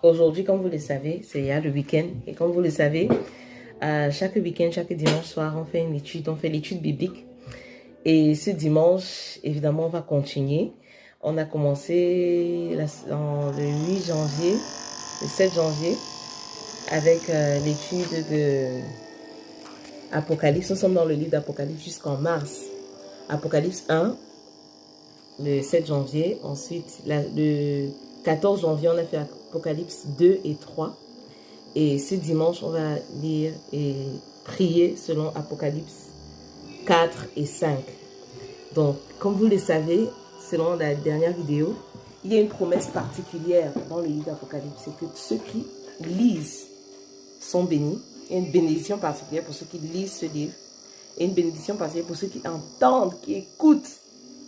Aujourd'hui, comme vous le savez, c'est le week-end. Et comme vous le savez, chaque week-end, chaque dimanche soir, on fait une étude, on fait l'étude biblique. Et ce dimanche, évidemment, on va continuer. On a commencé le 8 janvier, le 7 janvier, avec l'étude de Apocalypse. Nous sommes dans le livre d'Apocalypse jusqu'en mars. Apocalypse 1, le 7 janvier. Ensuite, le 14 janvier, on a fait Apocalypse 2 et 3. Et ce dimanche, on va lire et prier selon Apocalypse 4 et 5. Donc, comme vous le savez, selon la dernière vidéo, il y a une promesse particulière dans le livre d'Apocalypse. C'est que ceux qui lisent sont bénis. Il y a une bénédiction particulière pour ceux qui lisent ce livre. Et une bénédiction particulière pour ceux qui entendent, qui écoutent.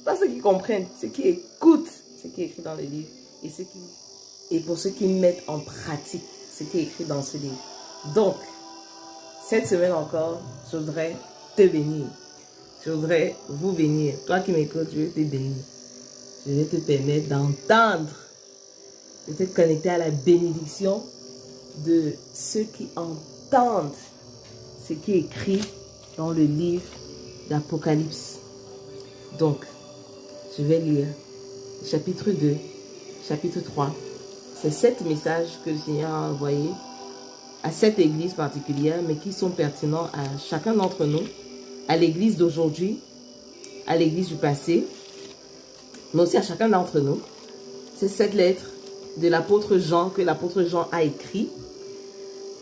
Pas ceux qui comprennent, ceux qui écoutent ce qui est écrit dans le livre. Et pour ceux qui mettent en pratique ce qui est écrit dans ce livre. Donc, cette semaine encore, je voudrais te bénir. Je voudrais vous bénir. Toi qui m'écoutes, je vais te bénir. Je vais te permettre d'entendre, de te connecter à la bénédiction de ceux qui entendent ce qui est écrit dans le livre d'Apocalypse. Donc, je vais lire chapitre 2, chapitre 3. C'est 7 messages que le Seigneur a envoyés à 7 églises particulières, mais qui sont pertinents à chacun d'entre nous, à l'église d'aujourd'hui, à l'église du passé, mais aussi à chacun d'entre nous. C'est 7 lettres de l'apôtre Jean que l'apôtre Jean a écrit.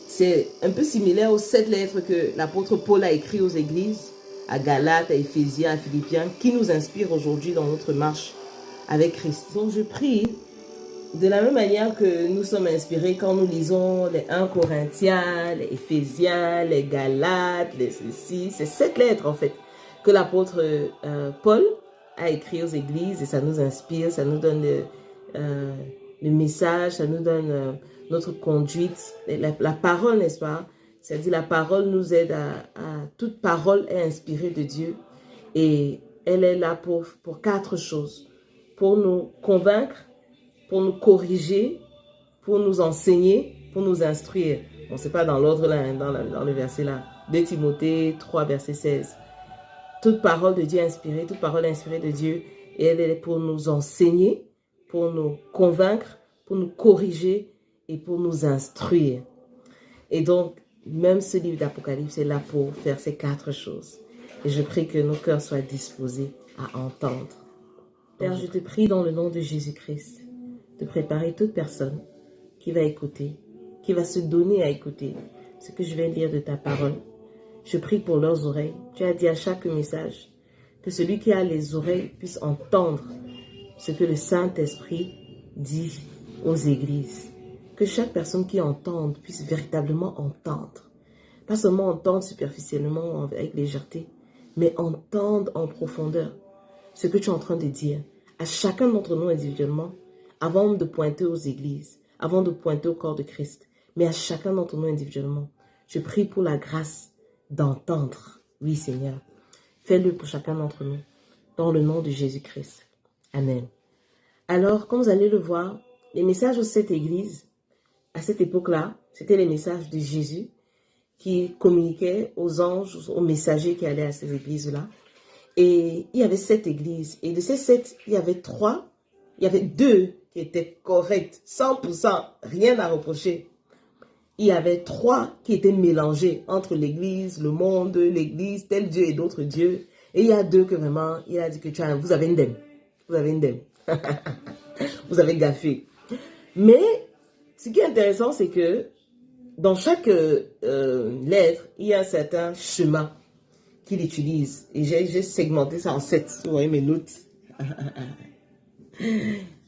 C'est un peu similaire aux 7 lettres que l'apôtre Paul a écrit aux églises, à Galates, à Éphésiens, à Philippiens, qui nous inspirent aujourd'hui dans notre marche avec Christ. Donc je prie, de la même manière que nous sommes inspirés quand nous lisons les 1 Corinthiens, les Éphésiens, les Galates, les ceci, c'est 7 lettres en fait que l'apôtre Paul a écrit aux églises et ça nous inspire, ça nous donne le message, ça nous donne notre conduite, la parole, n'est-ce pas? C'est-à-dire la parole nous aide toute parole est inspirée de Dieu et elle est là pour 4 choses. Pour nous convaincre, pour nous corriger, pour nous enseigner, pour nous instruire. Bon, c'est pas dans l'ordre là, dans le verset là. 2 Timothée 3, verset 16. Toute parole de Dieu inspirée, toute parole inspirée de Dieu, et elle est pour nous enseigner, pour nous convaincre, pour nous corriger et pour nous instruire. Et donc, même ce livre d'Apocalypse est là pour faire ces 4 choses. Et je prie que nos cœurs soient disposés à entendre. Père, je te prie dans le nom de Jésus-Christ de préparer toute personne qui va écouter, qui va se donner à écouter ce que je vais lire de ta parole. Je prie pour leurs oreilles. Tu as dit à chaque message que celui qui a les oreilles puisse entendre ce que le Saint-Esprit dit aux églises. Que chaque personne qui entende puisse véritablement entendre. Pas seulement entendre superficiellement avec légèreté, mais entendre en profondeur ce que tu es en train de dire à chacun d'entre nous individuellement, avant de pointer aux églises, avant de pointer au corps de Christ, mais à chacun d'entre nous individuellement. Je prie pour la grâce d'entendre. Oui, Seigneur. Fais-le pour chacun d'entre nous, dans le nom de Jésus-Christ. Amen. Alors, comme vous allez le voir, les messages aux 7 églises, à cette époque-là, c'était les messages de Jésus qui communiquaient aux anges, aux messagers qui allaient à ces églises-là. Et il y avait 7 églises. Et de ces 7, il y avait 2 qui étaient correctes, 100%, rien à reprocher. Il y avait 3 qui étaient mélangés entre l'église, le monde, l'église, tel Dieu et d'autres dieux. Et il y a 2 que vraiment, il a dit que vous avez une dème. Vous avez une dème. Vous avez gaffé. Mais, ce qui est intéressant, c'est que dans chaque lettre, il y a un certain chemin qu'il utilise. Et j'ai segmenté ça en 7. Vous voyez mes notes.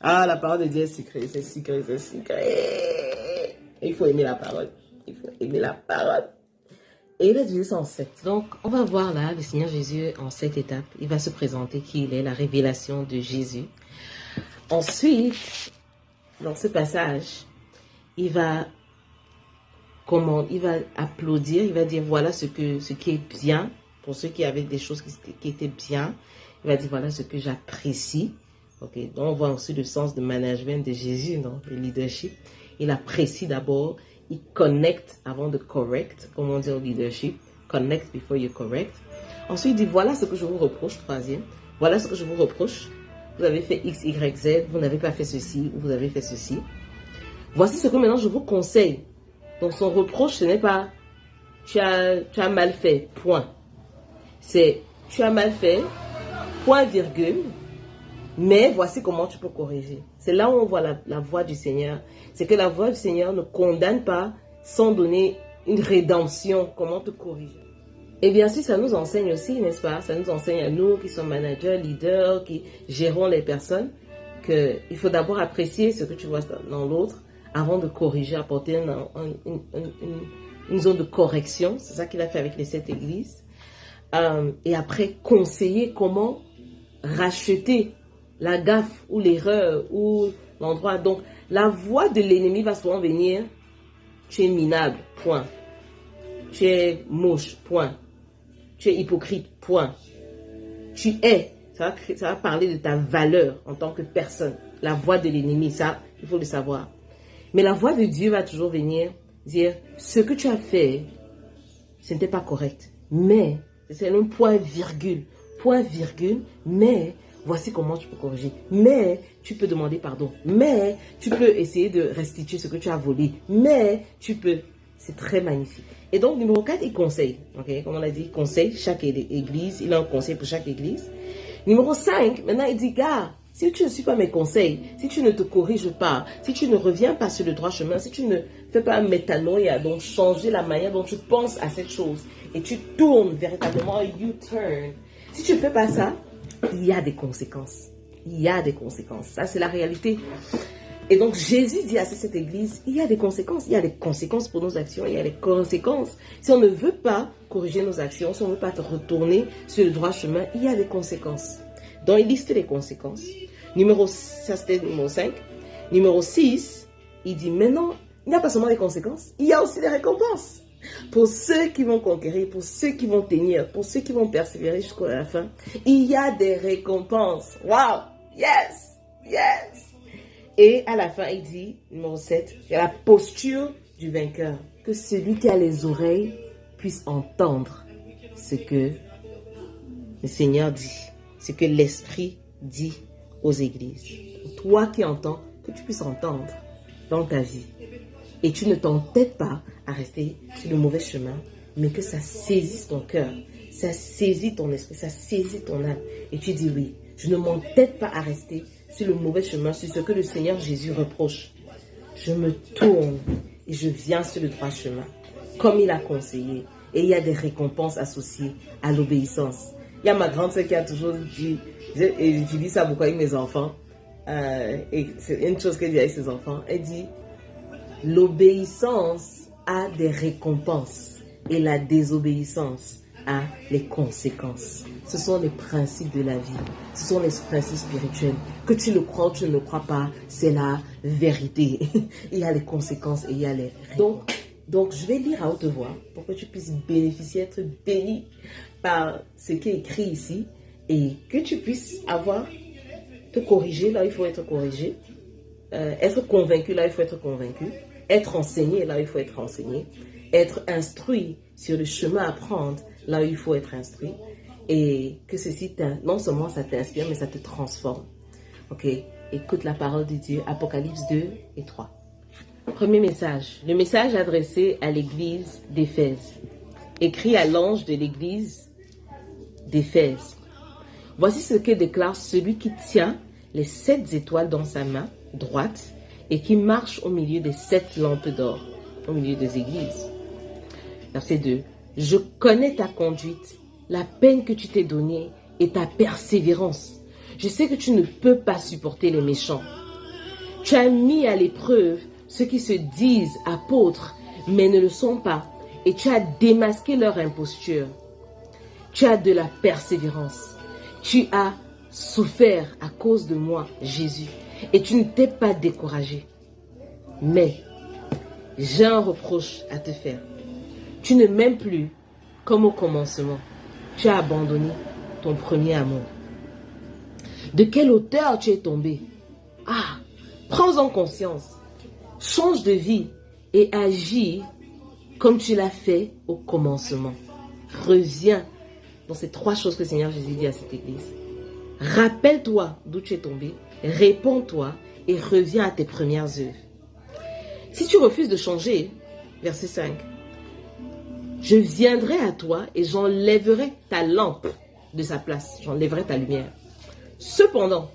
Ah, la parole de Dieu est sucrée, c'est sucré, c'est sucré. Il faut aimer la parole. Il faut aimer la parole. Et il a divisé ça en 7. Donc, on va voir là le Seigneur Jésus en 7 étapes. Il va se présenter qui il est, la révélation de Jésus. Ensuite, dans ce passage, il va applaudir, il va dire voilà ce qui est bien, pour ceux qui avaient des choses qui étaient bien. Il va dire voilà ce que j'apprécie. Ok, donc on voit aussi le sens de management de Jésus, non, le leadership. il apprécie d'abord, il connecte avant de correct, comme on dit au leadership, connect before you correct. Ensuite, il dit, voilà ce que je vous reproche, troisième, voilà ce que je vous reproche. Vous avez fait X, Y, Z, vous n'avez pas fait ceci, ou vous avez fait ceci. Voici ce que maintenant je vous conseille. Donc son reproche, ce n'est pas tu as mal fait, point. C'est tu as mal fait, point virgule, mais voici comment tu peux corriger. C'est là où on voit la voix du Seigneur. C'est que la voix du Seigneur ne condamne pas sans donner une rédemption, comment te corriger. Et bien sûr, ça nous enseigne aussi, n'est-ce pas? Ça nous enseigne à nous qui sommes managers, leaders, qui gérons les personnes, qu'il faut d'abord apprécier ce que tu vois dans l'autre avant de corriger, apporter une zone de correction. C'est ça qu'il a fait avec les 7 églises. Et après, conseiller comment racheter la gaffe ou l'erreur ou l'endroit. Donc, la voix de l'ennemi va souvent venir, tu es minable, point. Tu es moche, point. Tu es hypocrite, point. Tu es, ça va parler de ta valeur en tant que personne. La voix de l'ennemi, ça, il faut le savoir. Mais la voix de Dieu va toujours venir dire, ce que tu as fait, ce n'était pas correct. Mais, c'est un point virgule, mais voici comment tu peux corriger. Mais, tu peux demander pardon. Mais, tu peux essayer de restituer ce que tu as volé. Mais, tu peux. C'est très magnifique. Et donc, numéro 4, il conseille. Okay? Comme on a dit, il conseille chaque église. Il a un conseil pour chaque église. Numéro 5, maintenant, il dit, gars, si tu ne suis pas mes conseils, si tu ne te corriges pas, si tu ne reviens pas sur le droit chemin, si tu ne fais pas un métanoïa, donc changer la manière dont tu penses à cette chose, et tu tournes véritablement, you turn. Si tu ne fais pas ça, il y a des conséquences. Il y a des conséquences. Ça, c'est la réalité. Et donc, Jésus dit à cette église, il y a des conséquences. Il y a des conséquences pour nos actions. Il y a des conséquences. Si on ne veut pas corriger nos actions, si on ne veut pas te retourner sur le droit chemin, il y a des conséquences. Donc, il liste les conséquences. Ça, c'était numéro 5. Numéro 6, il dit, maintenant, il n'y a pas seulement des conséquences, il y a aussi des récompenses. Pour ceux qui vont conquérir, pour ceux qui vont tenir, pour ceux qui vont persévérer jusqu'à la fin, il y a des récompenses. Wow! Yes! Yes! Et à la fin, il dit, numéro 7, il y a la posture du vainqueur. Que celui qui a les oreilles puisse entendre ce que le Seigneur dit, ce que l'Esprit dit aux églises. Toi qui entends, que tu puisses entendre dans ta vie. Et tu ne t'entêtes pas à rester sur le mauvais chemin, mais que ça saisisse ton cœur, ça saisit ton esprit, ça saisit ton âme. Et tu dis oui, je ne m'entête pas à rester sur le mauvais chemin, sur ce que le Seigneur Jésus reproche. Je me tourne et je viens sur le droit chemin, comme il a conseillé. Et il y a des récompenses associées à l'obéissance. Il y a ma grande sœur qui a toujours dit, et j'utilise ça beaucoup avec mes enfants, et c'est une chose qu'elle dit avec ses enfants, elle dit, l'obéissance a des récompenses et la désobéissance a les conséquences. Ce sont les principes de la vie. Ce sont les principes spirituels. Que tu le crois ou tu ne le crois pas, c'est la vérité. Il y a les conséquences et il y a les... Donc, je vais lire à haute voix pour que tu puisses bénéficier, être béni par ce qui est écrit ici et que tu puisses te corriger là où il faut être corrigé, être convaincu là où il faut être convaincu, être enseigné là où il faut être enseigné, être instruit sur le chemin à prendre là où il faut être instruit, et que ceci, non seulement ça t'inspire, mais ça te transforme. Ok, écoute la parole de Dieu, Apocalypse 2 et 3. Premier message, le message adressé à l'église d'Éphèse, écrit à l'ange de l'église d'Éphèse. Voici ce que déclare celui qui tient les 7 étoiles dans sa main droite et qui marche au milieu des 7 lampes d'or, au milieu des églises. Verset 2. Je connais ta conduite, la peine que tu t'es donnée et ta persévérance. Je sais que tu ne peux pas supporter les méchants. Tu as mis à l'épreuve ceux qui se disent apôtres, mais ne le sont pas, et tu as démasqué leur imposture. Tu as de la persévérance. Tu as souffert à cause de moi, Jésus, et tu ne t'es pas découragé. Mais j'ai un reproche à te faire. Tu ne m'aimes plus comme au commencement. Tu as abandonné ton premier amour. De quelle hauteur tu es tombé? Ah, prends-en conscience. Change de vie et agis comme tu l'as fait au commencement. Reviens dans ces 3 choses que le Seigneur Jésus dit à cette église. Rappelle-toi d'où tu es tombé, réponds-toi et reviens à tes premières œuvres. Si tu refuses de changer, verset 5, je viendrai à toi et j'enlèverai ta lampe de sa place, j'enlèverai ta lumière. Cependant,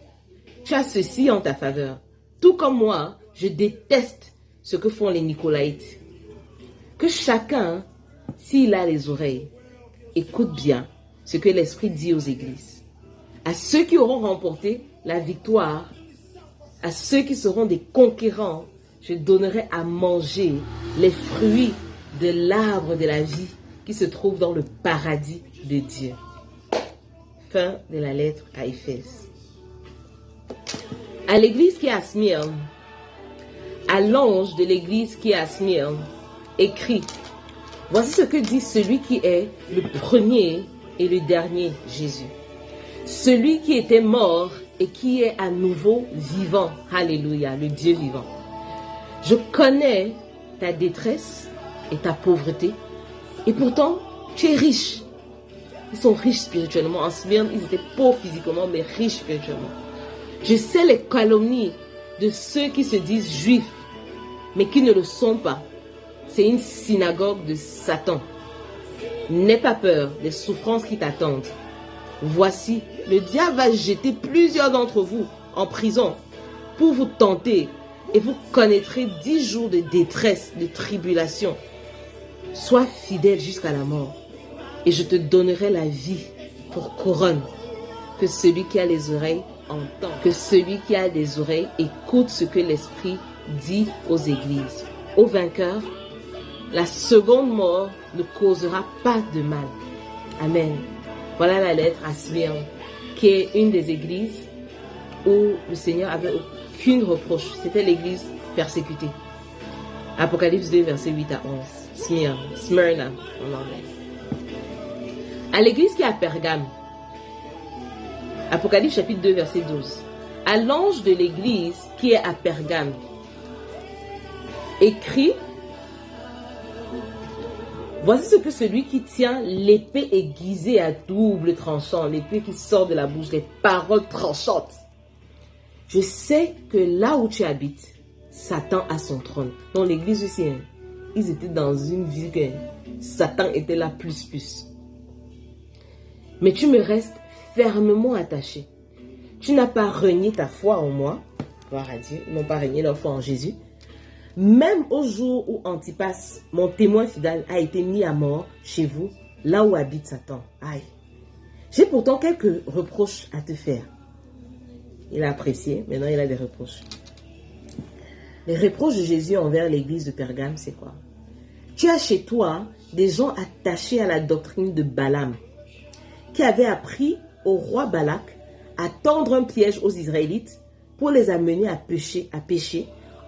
tu as ceci en ta faveur. Tout comme moi, je déteste ce que font les Nicolaïtes. Que chacun, s'il a les oreilles, écoute bien ce que l'Esprit dit aux églises. À ceux qui auront remporté la victoire, à ceux qui seront des conquérants, je donnerai à manger les fruits de l'arbre de la vie qui se trouve dans le paradis de Dieu. Fin de la lettre à Éphèse. À l'église qui est à Smyrne, à l'ange de l'église qui est à Smyrne, écrit, voici ce que dit celui qui est le premier et le dernier Jésus. Celui qui était mort et qui est à nouveau vivant. Alléluia, le Dieu vivant. Je connais ta détresse et ta pauvreté. Et pourtant, tu es riche. Ils sont riches spirituellement. En Smyrne, ils étaient pauvres physiquement, mais riches spirituellement. Je sais les calomnies de ceux qui se disent juifs, mais qui ne le sont pas. C'est une synagogue de Satan. N'aie pas peur des souffrances qui t'attendent. Voici, le diable va jeter plusieurs d'entre vous en prison pour vous tenter et vous connaîtrez 10 jours de détresse, de tribulation. Sois fidèle jusqu'à la mort et je te donnerai la vie pour couronne. Que celui qui a les oreilles entend. Que celui qui a des oreilles écoute ce que l'Esprit dit aux églises. Au vainqueur, la seconde mort ne causera pas de mal. Amen. Voilà la lettre à Smyrne, qui est une des églises où le Seigneur avait aucune reproche. C'était l'église persécutée. Apocalypse 2, versets 8 à 11. Smyrna en anglais. À l'église qui est à Pergame, Apocalypse chapitre 2, verset 12. À l'ange de l'église qui est à Pergame, écrit, voici ce que celui qui tient l'épée aiguisée à double tranchant, l'épée qui sort de la bouche, les paroles tranchantes. Je sais que là où tu habites, Satan a son trône. Dans l'église aussi, ils étaient dans une vie que Satan était là plus. Mais tu me restes fermement attaché. Tu n'as pas renié ta foi en moi, gloire à Dieu, ils n'ont pas renié leur foi en Jésus. Même au jour où Antipas, mon témoin fidèle, a été mis à mort chez vous, là où habite Satan. Aïe. J'ai pourtant quelques reproches à te faire. Il a apprécié, maintenant il a des reproches. Les reproches de Jésus envers l'église de Pergame, c'est quoi? Tu as chez toi des gens attachés à la doctrine de Balaam, qui avaient appris au roi Balak à tendre un piège aux Israélites pour les amener à pécher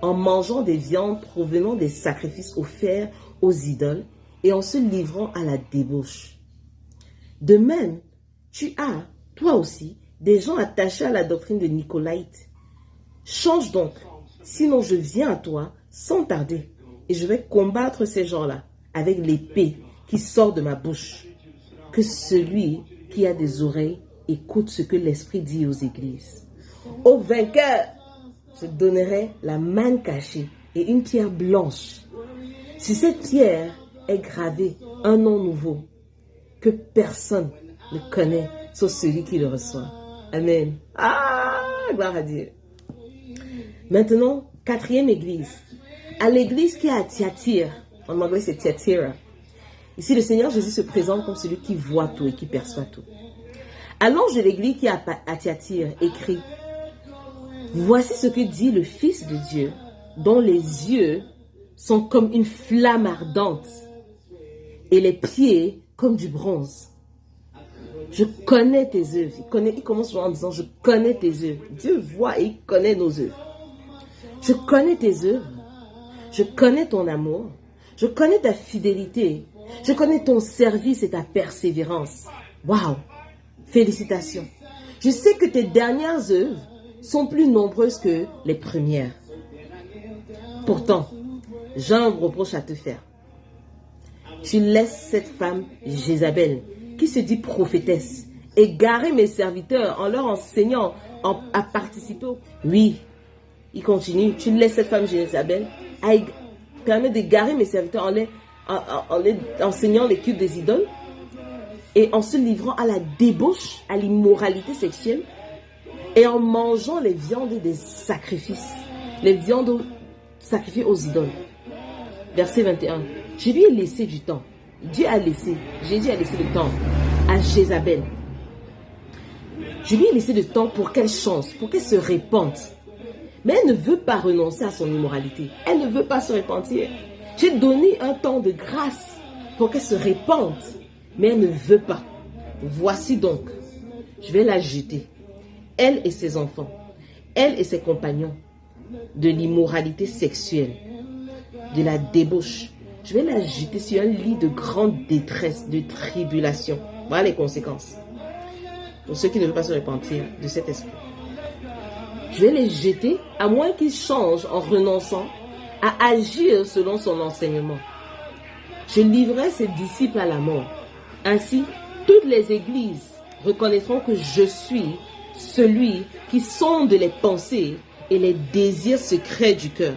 en mangeant des viandes provenant des sacrifices offerts aux idoles et en se livrant à la débauche. De même, tu as, toi aussi, des gens attachés à la doctrine de Nicolaïte. Change donc, sinon je viens à toi sans tarder et je vais combattre ces gens-là avec l'épée qui sort de ma bouche. Que celui qui a des oreilles écoute ce que l'Esprit dit aux églises. Au vainqueur, je donnerai la manne cachée et une pierre blanche. Si cette pierre est gravée un nom nouveau, que personne ne connaît sauf celui qui le reçoit. Amen. Ah, gloire à Dieu. Maintenant, 4e église. À l'église qui est à Thyatire, en anglais c'est Thyatira. Ici, le Seigneur Jésus se présente comme celui qui voit tout et qui perçoit tout. À l'ange de l'église qui est à Thyatire, écrit, voici ce que dit le Fils de Dieu, dont les yeux sont comme une flamme ardente et les pieds comme du bronze. Je connais tes œuvres. Il commence en disant, je connais tes œuvres. Dieu voit et il connaît nos œuvres. Je connais tes œuvres. Je connais ton amour. Je connais ta fidélité. Je connais ton service et ta persévérance. Waouh! Félicitations. Je sais que tes dernières œuvres sont plus nombreuses que les premières. Pourtant, j'ai un reproche à te faire. Tu laisses cette femme Jézabel, qui se dit prophétesse, égarer mes serviteurs en leur enseignant à participer. Oui, il continue. Tu laisses cette femme Jézabel permettre d'égarer mes serviteurs en les enseignant les cultes des idoles et en se livrant à la débauche, à l'immoralité sexuelle et en mangeant les viandes des sacrifices, les viandes sacrifiées aux idoles. Verset 21. Je lui ai laissé du temps. Jésus a laissé du temps à Jézabel. Je lui ai laissé du temps pour qu'elle change, pour qu'elle se répande. Mais elle ne veut pas renoncer à son immoralité. Elle ne veut pas se repentir. J'ai donné un temps de grâce pour qu'elle se répande. Mais elle ne veut pas. Voici donc, je vais la jeter. Elle et ses enfants, elle et ses compagnons, de l'immoralité sexuelle, de la débauche. Je vais la jeter sur un lit de grande détresse, de tribulation. Voilà les conséquences. Pour ceux qui ne veulent pas se repentir de cet esprit. Je vais les jeter, à moins qu'ils changent en renonçant à agir selon son enseignement. Je livrerai ses disciples à la mort. Ainsi, toutes les églises reconnaîtront que je suis celui qui sonde les pensées et les désirs secrets du cœur.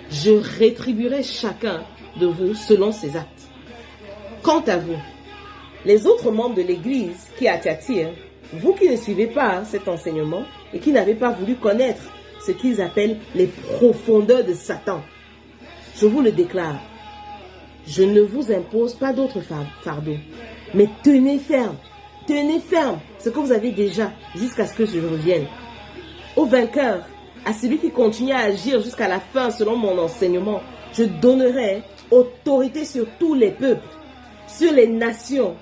Je rétribuerai chacun de vous selon ses actes. Quant à vous, les autres membres de l'église qui est à Thyatire, vous qui ne suivez pas cet enseignement et qui n'avez pas voulu connaître ce qu'ils appellent les profondeurs de Satan, je vous le déclare, je ne vous impose pas d'autre fardeau, mais tenez ferme ce que vous avez déjà jusqu'à ce que je revienne. Au vainqueur, à celui qui continue à agir jusqu'à la fin selon mon enseignement, je donnerai autorité sur tous les peuples, sur les nations.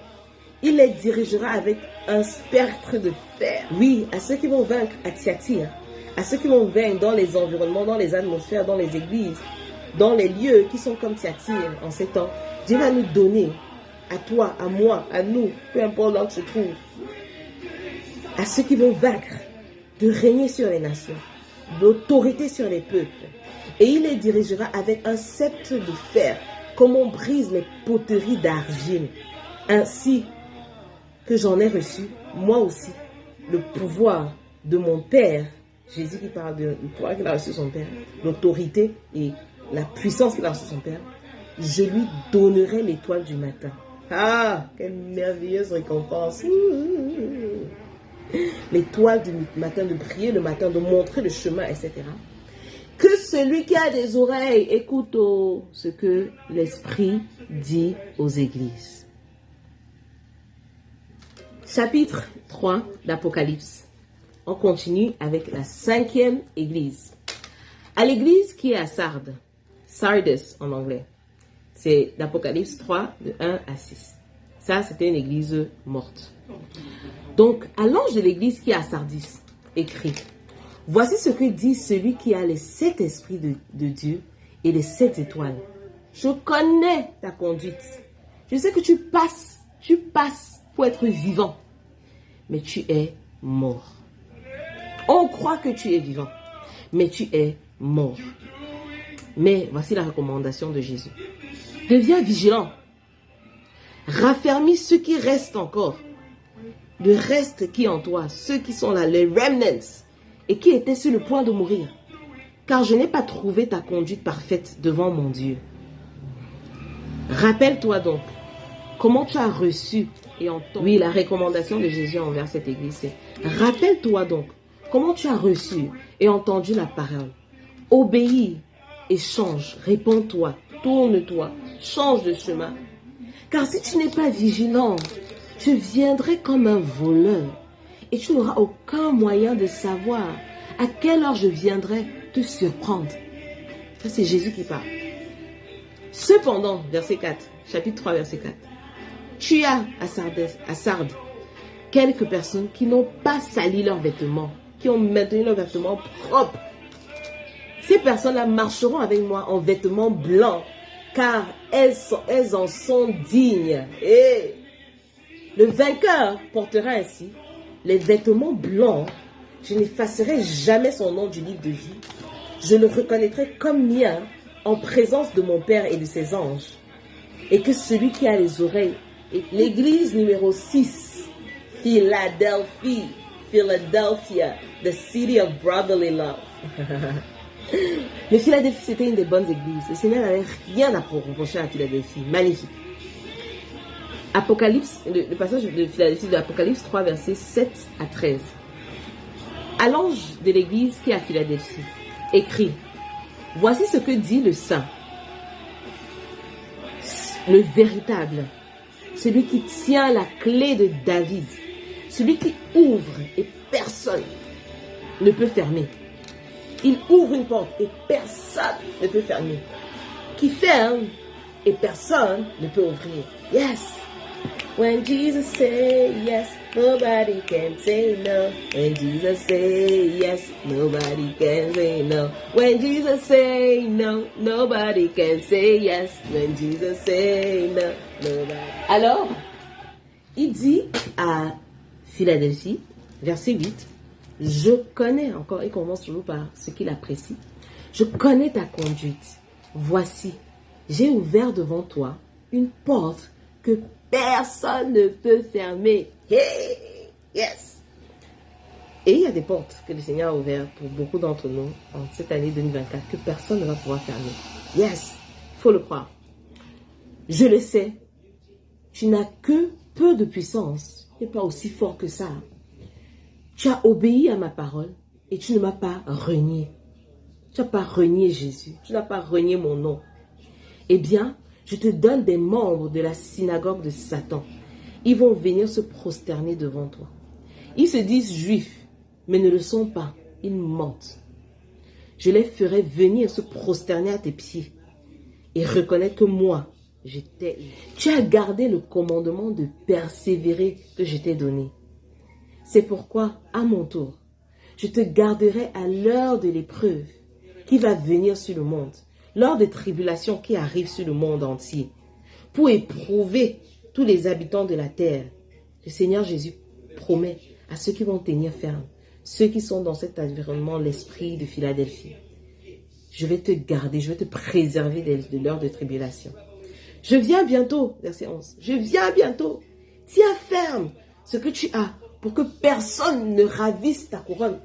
Il les dirigera avec un spectre de fer. Oui, à ceux qui vont vaincre à Thyatire, à ceux qui vont vaincre dans les environnements, dans les atmosphères, dans les églises, dans les lieux qui sont comme Thyatire en ces temps, Dieu va nous donner, à toi, à moi, à nous, peu importe là où tu te trouves, à ceux qui vont vaincre, de régner sur les nations, l'autorité sur les peuples. Et il les dirigera avec un sceptre de fer, comme on brise les poteries d'argile. Ainsi que j'en ai reçu, moi aussi, le pouvoir de mon Père. Jésus qui parle du pouvoir qu'il a reçu de son Père, l'autorité et la puissance qu'il a reçu de son Père. Je lui donnerai l'étoile du matin. Ah, quelle merveilleuse récompense. L'étoile du matin, de briller le matin, de montrer le chemin, etc. Que celui qui a des oreilles écoute ce que l'Esprit dit aux églises. Chapitre 3 d'Apocalypse. On continue avec la 5e église. À l'église qui est à Sardes, Sardis en anglais. C'est d'Apocalypse 3, de 1 à 6. Ça, c'était une église morte. Donc, à l'ange de l'église qui est à Sardis, écrit, « Voici ce que dit celui qui a les 7 esprits de Dieu et les 7 étoiles. Je connais ta conduite. Je sais que tu passes pour être vivant, mais tu es mort. On croit que tu es vivant, mais tu es mort. Mais voici la recommandation de Jésus. Deviens vigilant. Raffermis ceux qui restent encore. Le reste qui est en toi, ceux qui sont là, les remnants, et qui étaient sur le point de mourir. Car je n'ai pas trouvé ta conduite parfaite devant mon Dieu. Rappelle-toi donc, comment tu as reçu et entendu. Oui, la recommandation de Jésus envers cette église, c'est rappelle-toi donc, comment tu as reçu et entendu la parole. Obéis et change, réponds-toi, tourne-toi, change de chemin. Car si tu n'es pas vigilant, je viendrai comme un voleur et tu n'auras aucun moyen de savoir à quelle heure je viendrai te surprendre. Ça, c'est Jésus qui parle. Cependant, verset 4, chapitre 3, verset 4, tu as à Sardes quelques personnes qui n'ont pas sali leurs vêtements, qui ont maintenu leurs vêtements propres. Ces personnes-là marcheront avec moi en vêtements blancs, car elles en sont dignes. Et le vainqueur portera ainsi les vêtements blancs. Je n'effacerai jamais son nom du livre de vie. Je le reconnaîtrai comme mien en présence de mon Père et de ses anges. Et que celui qui a les oreilles, l'église numéro 6, Philadelphie, the city of brotherly love. Mais Philadelphie, c'était une des bonnes églises. Le Seigneur n'avait rien à reprocher à Philadelphie. Magnifique. Apocalypse, le passage de Philadelphie de Apocalypse 3, versets 7 à 13. À l'ange de l'église qui est à Philadelphie, écrit, voici ce que dit le Saint, le véritable, celui qui tient la clé de David, celui qui ouvre et personne ne peut fermer. Il ouvre une porte et personne ne peut fermer. Qui ferme et personne ne peut ouvrir. Yes. When Jesus say yes, nobody can say no. When Jesus say yes, nobody can say no. When Jesus say no, nobody can say yes. When Jesus say no, nobody. Alors, il dit à Philadelphie, verset 8, je connais, encore il commence toujours par ce qu'il apprécie, je connais ta conduite. Voici, j'ai ouvert devant toi une porte que personne ne peut fermer. Hey, yes. Et il y a des portes que le Seigneur a ouvertes pour beaucoup d'entre nous en cette année 2024 que personne ne va pouvoir fermer. Yes, il faut le croire. Je le sais, tu n'as que peu de puissance, tu n'es pas aussi fort que ça. Tu as obéi à ma parole et tu ne m'as pas renié. Tu n'as pas renié Jésus, tu n'as pas renié mon nom. Eh bien, je te donne des membres de la synagogue de Satan. Ils vont venir se prosterner devant toi. Ils se disent juifs, mais ne le sont pas. Ils mentent. Je les ferai venir se prosterner à tes pieds et reconnaître que moi, j'étais. Tu as gardé le commandement de persévérer que je t'ai donné. C'est pourquoi, à mon tour, je te garderai à l'heure de l'épreuve qui va venir sur le monde, lors des tribulations qui arrivent sur le monde entier, pour éprouver tous les habitants de la terre. Le Seigneur Jésus promet à ceux qui vont tenir ferme, ceux qui sont dans cet environnement, l'esprit de Philadelphie. Je vais te garder, je vais te préserver de l'heure de tribulation. Je viens bientôt, verset 11, je viens bientôt. Tiens ferme ce que tu as pour que personne ne ravisse ta couronne,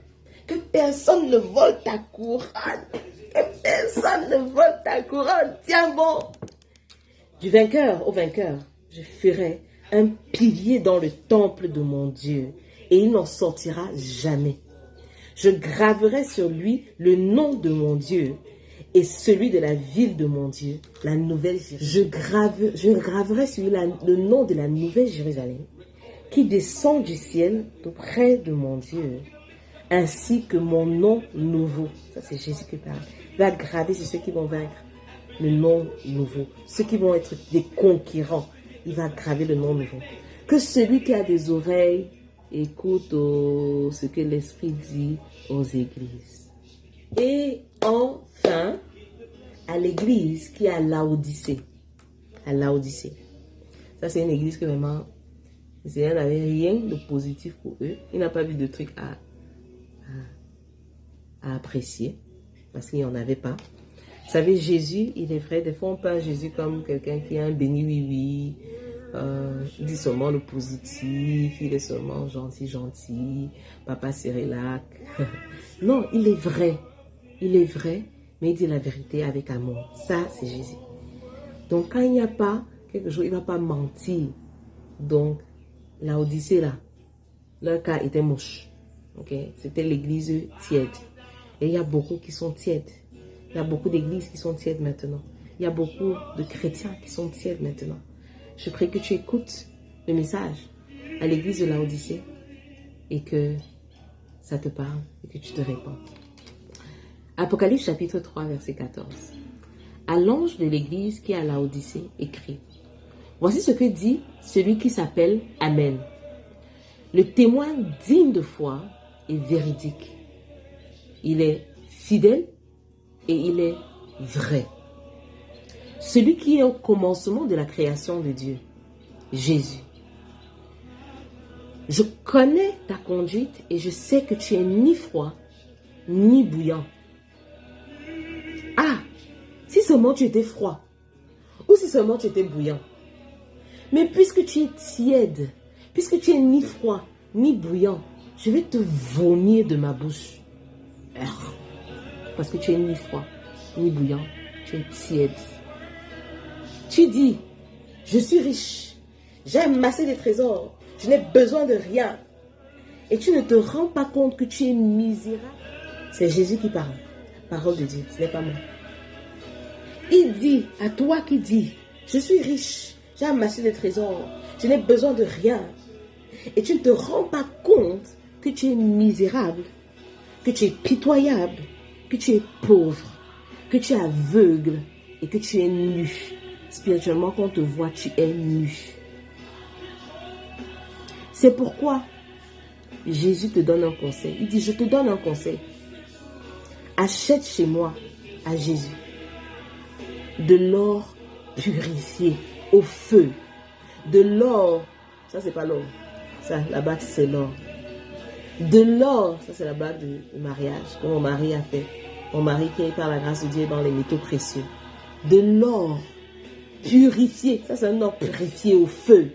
que personne ne vole ta couronne, que personne ne vole ta couronne. Tiens bon. Du vainqueur au vainqueur, je ferai un pilier dans le temple de mon Dieu et il n'en sortira jamais. Je graverai sur lui le nom de mon Dieu et celui de la ville de mon Dieu, la nouvelle Jérusalem. Je graverai sur lui le nom de la nouvelle Jérusalem qui descend du ciel auprès de mon Dieu, ainsi que mon nom nouveau. Ça, c'est Jésus qui parle. Il va graver sur ceux qui vont vaincre le nom nouveau. Ceux qui vont être des conquérants, il va graver le nom nouveau. Que celui qui a des oreilles écoute ce que l'Esprit dit aux églises. Et enfin, à l'église qui est à Laodicée. À Laodicée. Ça, c'est une église que vraiment, le Seigneur n'avait rien de positif pour eux. Il n'a pas vu de truc à apprécier, parce qu'il n'y en avait pas. Vous savez, Jésus, il est vrai, des fois on peint Jésus comme quelqu'un qui est un béni oui-oui, il dit seulement le positif, il est seulement gentil, papa Cérélac. Non, il est vrai, mais il dit la vérité avec amour. Ça, c'est Jésus. Donc quand il n'y a pas quelque chose, il ne va pas mentir. Donc, la Odyssée là, leur cas était moche. Okay? C'était l'église tiède. Et il y a beaucoup qui sont tièdes. Il y a beaucoup d'églises qui sont tièdes maintenant. Il y a beaucoup de chrétiens qui sont tièdes maintenant. Je prie que tu écoutes le message à l'église de la Odyssée et que ça te parle et que tu te répands. Apocalypse chapitre 3 verset 14. À l'ange de l'église qui est à la Odyssée écrit: voici ce que dit celui qui s'appelle Amen, le témoin digne de foi et véridique. Il est fidèle et il est vrai. Celui qui est au commencement de la création de Dieu, Jésus. Je connais ta conduite et je sais que tu es ni froid ni bouillant. Ah, si seulement tu étais froid. Ou si seulement tu étais bouillant. Mais puisque tu es tiède, puisque tu es ni froid, ni bouillant, je vais te vomir de ma bouche. Parce que tu es ni froid, ni bouillant, tu es tiède. Tu dis, je suis riche, j'ai amassé des trésors, je n'ai besoin de rien. Et tu ne te rends pas compte que tu es misérable. C'est Jésus qui parle. Parole de Dieu, ce n'est pas moi. Il dit, à toi qui dis, je suis riche, j'ai amassé des trésors, je n'ai besoin de rien. Et tu ne te rends pas compte que tu es misérable, que tu es pitoyable, que tu es pauvre, que tu es aveugle et que tu es nu. Spirituellement, quand on te voit, tu es nu. C'est pourquoi Jésus te donne un conseil. Il dit, je te donne un conseil. Achète chez moi, à Jésus, de l'or purifié au feu. De l'or, ça c'est pas l'or. Ça, la bague c'est l'or. De l'or, ça c'est la bague de mariage que mon mari a fait. Mon mari qui est par la grâce de Dieu dans les métaux précieux. De l'or purifié, ça c'est un or purifié au feu.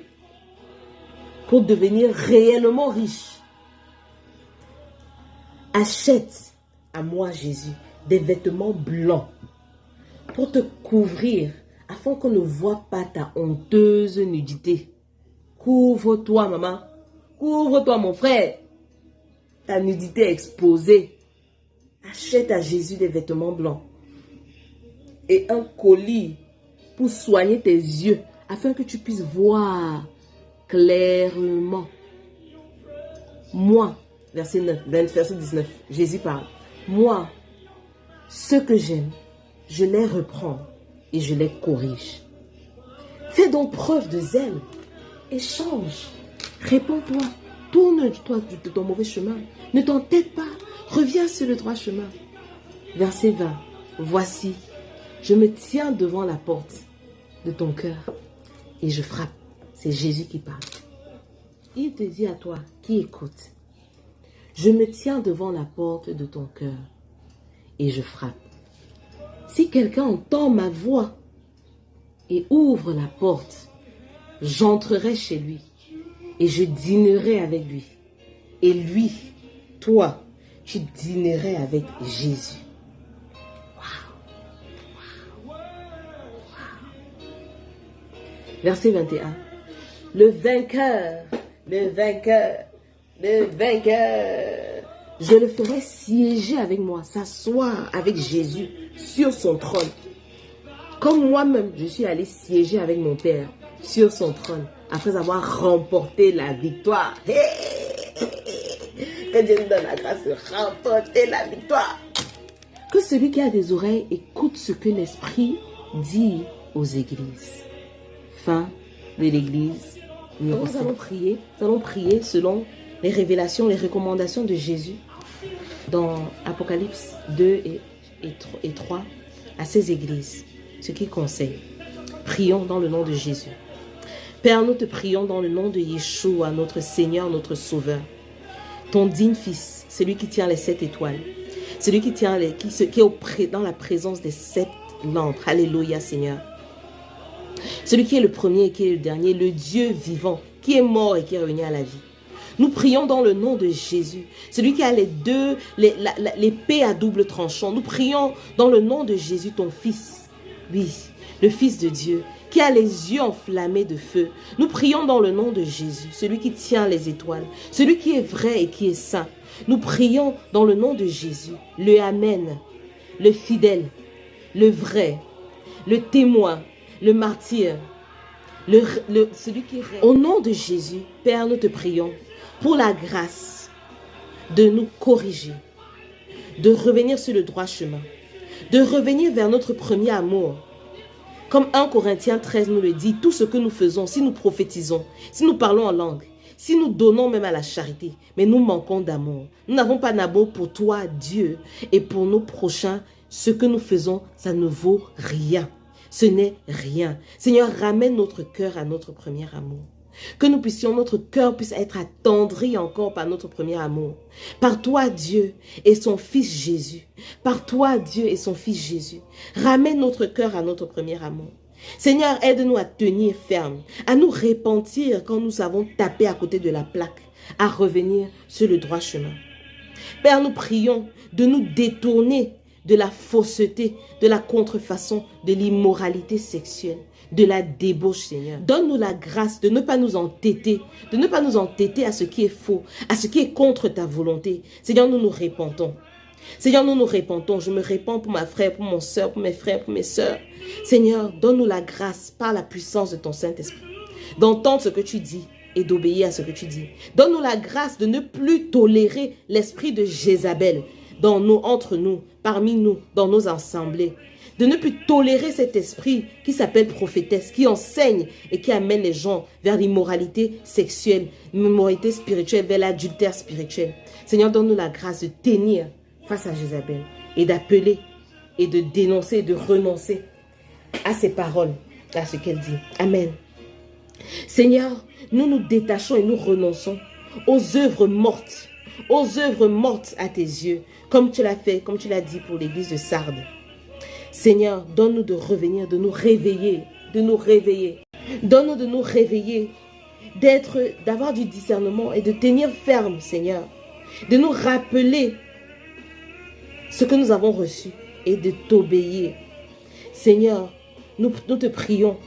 Pour devenir réellement riche. Achète à moi Jésus des vêtements blancs pour te couvrir afin qu'on ne voit pas ta honteuse nudité. Couvre-toi maman, couvre-toi mon frère. Ta nudité est exposée. Achète à Jésus des vêtements blancs et un colis pour soigner tes yeux afin que tu puisses voir clairement. Moi, verset 9, verset 19, Jésus parle. Moi, ceux que j'aime, je les reprends et je les corrige. Fais donc preuve de zèle et change. Réponds-toi, tourne-toi de ton mauvais chemin. Ne t'entête pas, reviens sur le droit chemin. Verset 20, voici, je me tiens devant la porte de ton cœur et je frappe. C'est Jésus qui parle. Il te dit à toi qui écoute, je me tiens devant la porte de ton cœur et je frappe. Si quelqu'un entend ma voix et ouvre la porte, j'entrerai chez lui et je dînerai avec lui. Et lui, toi, tu dînerais avec Jésus. Wow. Wow. Wow. Verset 21. Le vainqueur, je le ferai siéger avec moi, s'asseoir avec Jésus sur son trône. Comme moi-même, je suis allé siéger avec mon Père sur son trône, après avoir remporté la victoire. Que Dieu nous donne la grâce de remporter la victoire. Que celui qui a des oreilles écoute ce que l'Esprit dit aux églises. Fin de l'église. Nous allons prier selon les révélations, les recommandations de Jésus dans Apocalypse 2 et 3 à ces églises, ce qu'il conseille. Prions dans le nom de Jésus. Père, nous te prions dans le nom de Yeshua, notre Seigneur, notre Sauveur. Ton digne Fils, celui qui tient les 7 étoiles, celui qui est dans la présence des 7 lampes. Alléluia, Seigneur. Celui qui est le premier et qui est le dernier, le Dieu vivant, qui est mort et qui est revenu à la vie. Nous prions dans le nom de Jésus, celui qui a l'épée à double tranchant. Nous prions dans le nom de Jésus, ton Fils, oui, le Fils de Dieu, qui a les yeux enflammés de feu. Nous prions dans le nom de Jésus, celui qui tient les étoiles, celui qui est vrai et qui est saint. Nous prions dans le nom de Jésus, le Amen, le fidèle, le vrai, le témoin, le martyr, celui qui règne. Au nom de Jésus, Père, nous te prions pour la grâce de nous corriger, de revenir sur le droit chemin, de revenir vers notre premier amour. Comme 1 Corinthiens 13 nous le dit, tout ce que nous faisons, si nous prophétisons, si nous parlons en langue, si nous donnons même à la charité, mais nous manquons d'amour. Nous n'avons pas d'amour pour toi, Dieu, et pour nos prochains, ce que nous faisons, ça ne vaut rien. Ce n'est rien. Seigneur, ramène notre cœur à notre premier amour. Que nous puissions, notre cœur puisse être attendri encore par notre premier amour. Par toi, Dieu et son Fils Jésus. Par toi, Dieu et son Fils Jésus. Ramène notre cœur à notre premier amour. Seigneur, aide-nous à tenir ferme, à nous repentir quand nous avons tapé à côté de la plaque, à revenir sur le droit chemin. Père, nous prions de nous détourner de la fausseté, de la contrefaçon, de l'immoralité sexuelle, de la débauche, Seigneur. Donne-nous la grâce de ne pas nous entêter, à ce qui est faux, à ce qui est contre ta volonté. Seigneur, nous nous repentons. Seigneur, nous nous repentons. Je me répands pour ma frère, pour mon soeur, pour mes frères, pour mes soeurs. Seigneur, donne-nous la grâce par la puissance de ton Saint-Esprit d'entendre ce que tu dis et d'obéir à ce que tu dis. Donne-nous la grâce de ne plus tolérer l'esprit de Jézabel entre nous, parmi nous, dans nos assemblées. De ne plus tolérer cet esprit qui s'appelle prophétesse, qui enseigne et qui amène les gens vers l'immoralité sexuelle, l'immoralité spirituelle, vers l'adultère spirituel. Seigneur, donne-nous la grâce de tenir face à Jézabel et d'appeler et de dénoncer et de renoncer à ses paroles, à ce qu'elle dit. Amen. Seigneur, nous nous détachons et nous renonçons aux œuvres mortes à tes yeux, comme tu l'as fait, comme tu l'as dit pour l'église de Sardes. Seigneur, donne-nous de revenir, de nous réveiller. Donne-nous de nous réveiller, d'avoir du discernement et de tenir ferme, Seigneur. De nous rappeler ce que nous avons reçu et de t'obéir. Seigneur, nous te prions.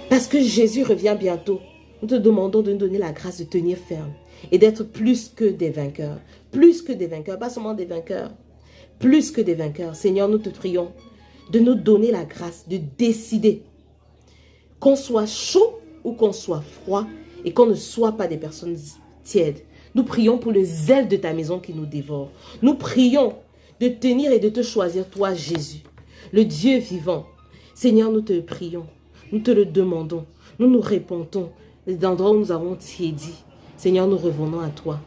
Parce que Jésus revient bientôt, nous te demandons de nous donner la grâce de tenir ferme et d'être plus que des vainqueurs. Plus que des vainqueurs, pas seulement des vainqueurs. Plus que des vainqueurs. Seigneur, nous te prions de nous donner la grâce de décider qu'on soit chaud ou qu'on soit froid et qu'on ne soit pas des personnes tièdes. Nous prions pour le zèle de ta maison qui nous dévore. Nous prions de tenir et de te choisir, toi, Jésus, le Dieu vivant. Seigneur, nous te prions. Nous te le demandons. Nous nous répentons des endroits où nous avons tiédi. Seigneur, nous revenons à toi.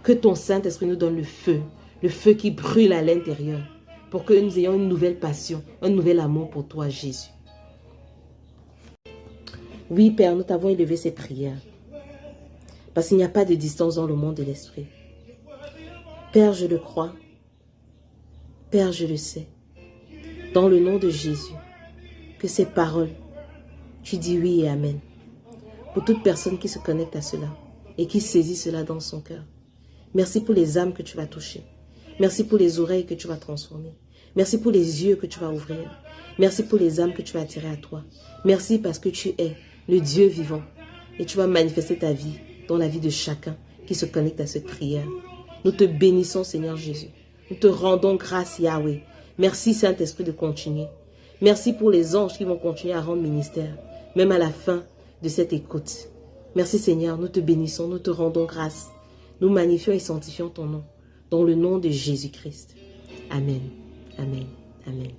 Que ton Saint-Esprit nous donne le feu qui brûle à l'intérieur, pour que nous ayons une nouvelle passion, un nouvel amour pour toi, Jésus. Oui, Père, nous t'avons élevé ces prières, parce qu'il n'y a pas de distance dans le monde de l'esprit. Père, je le crois. Père, je le sais. Dans le nom de Jésus, que ces paroles, tu dis oui et amen. Pour toute personne qui se connecte à cela et qui saisit cela dans son cœur. Merci pour les âmes que tu vas toucher. Merci pour les oreilles que tu vas transformer. Merci pour les yeux que tu vas ouvrir. Merci pour les âmes que tu vas attirer à toi. Merci parce que tu es le Dieu vivant et tu vas manifester ta vie dans la vie de chacun qui se connecte à cette prière. Nous te bénissons, Seigneur Jésus. Nous te rendons grâce, Yahweh. Merci, Saint-Esprit, de continuer. Merci pour les anges qui vont continuer à rendre ministère, même à la fin de cette écoute. Merci, Seigneur. Nous te bénissons, nous te rendons grâce. Nous magnifions et sanctifions ton nom. Dans le nom de Jésus-Christ. Amen. Amen. Amen.